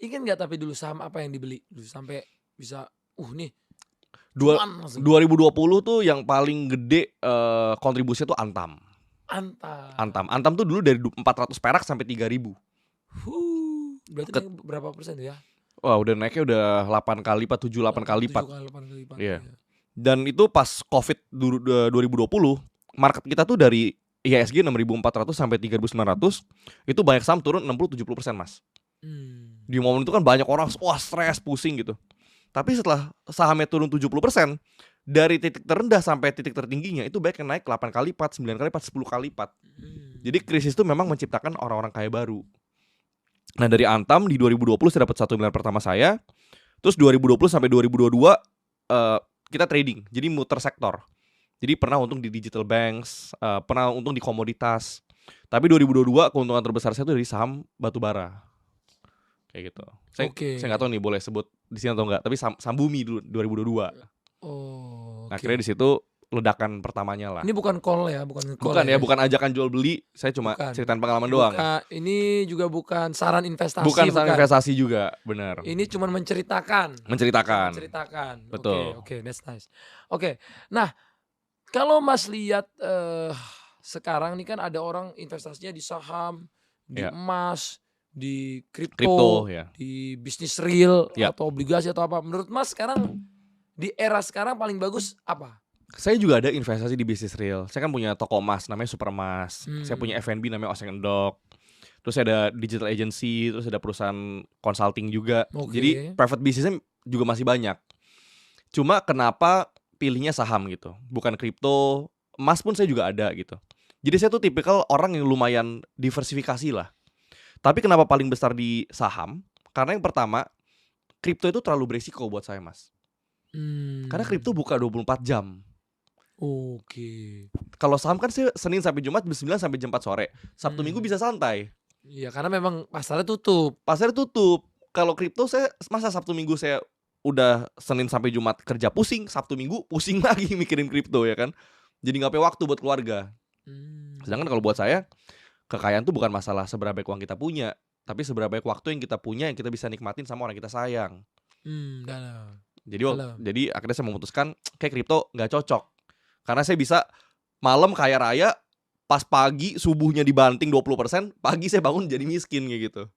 Ingat nggak tapi dulu saham apa yang dibeli dulu sampai bisa, nih Dua cuan langsung. 2020 tuh yang paling gede kontribusinya tuh Antam. Antam. Antam tuh dulu dari 400 perak sampai 3.000. Berarti Ket naik berapa persen tuh ya? Wah, udah naiknya udah 8 kali lipat, 7, 8 kali 7 lipat. kali, 8 kali lipat. Iya. Iya. Dan itu pas Covid 2020, market kita tuh dari IHSG 6.400 sampai 3.900, itu banyak saham turun 60-70%, Mas. Di momen itu kan banyak orang wah stres, pusing gitu. Tapi setelah sahamnya turun 70%, dari titik terendah sampai titik tertingginya itu banyak yang naik 8 kali lipat, 9 kali lipat, 10 kali lipat. Jadi krisis itu memang menciptakan orang-orang kaya baru. Nah, dari Antam di 2020 saya dapat 1 miliar pertama saya. Terus 2020 sampai 2022 kita trading, jadi muter sektor. Jadi pernah untung di digital banks, pernah untung di komoditas. Tapi 2022 keuntungan terbesar saya itu dari saham batubara. Kayak gitu. Saya nggak tahu nih boleh sebut di sini atau enggak, tapi saham bumi dulu 2022. Nah, akhirnya di situ ledakan pertamanya lah. Ini bukan call ya, bukan ajakan jual beli, saya cuma ceritain pengalaman doang. Ini juga bukan saran investasi. Bukan saran investasi juga, benar. Ini cuma menceritakan. Betul. Oke, that's nice. Oke. Nah, kalau Mas lihat sekarang nih kan ada orang investasinya di saham, di emas, di kripto, ya. di bisnis real atau obligasi atau apa. Menurut Mas sekarang di era sekarang paling bagus apa? Saya juga ada investasi di bisnis real. Saya kan punya toko emas namanya Superemas. Saya punya F&B namanya Oseng Endok. Terus ada digital agency, terus ada perusahaan consulting juga. Jadi private businessnya juga masih banyak. Cuma kenapa pilihnya saham gitu, bukan kripto. Emas pun saya juga ada gitu. Jadi saya tuh tipikal orang yang lumayan diversifikasi lah. Tapi kenapa paling besar di saham? Karena yang pertama, kripto itu terlalu beresiko buat saya, Mas. Karena kripto buka 24 jam. Kalau saham kan saya Senin sampai Jumat jam 9 sampai jam 4 sore. Sabtu Minggu bisa santai. Iya, karena memang pasarnya tutup. Kalau kripto saya masa Sabtu Minggu saya udah Senin sampai Jumat kerja pusing, Sabtu Minggu pusing lagi mikirin kripto ya kan. Jadi nggak punya waktu buat keluarga. Sedangkan kalau buat saya, kekayaan tuh bukan masalah seberapa banyak uang kita punya, tapi seberapa banyak waktu yang kita punya yang kita bisa nikmatin sama orang kita sayang. Jadi akhirnya saya memutuskan kayak kripto nggak cocok. Karena saya bisa malam kaya raya, pas pagi subuhnya dibanting 20%, pagi saya bangun jadi miskin kayak gitu.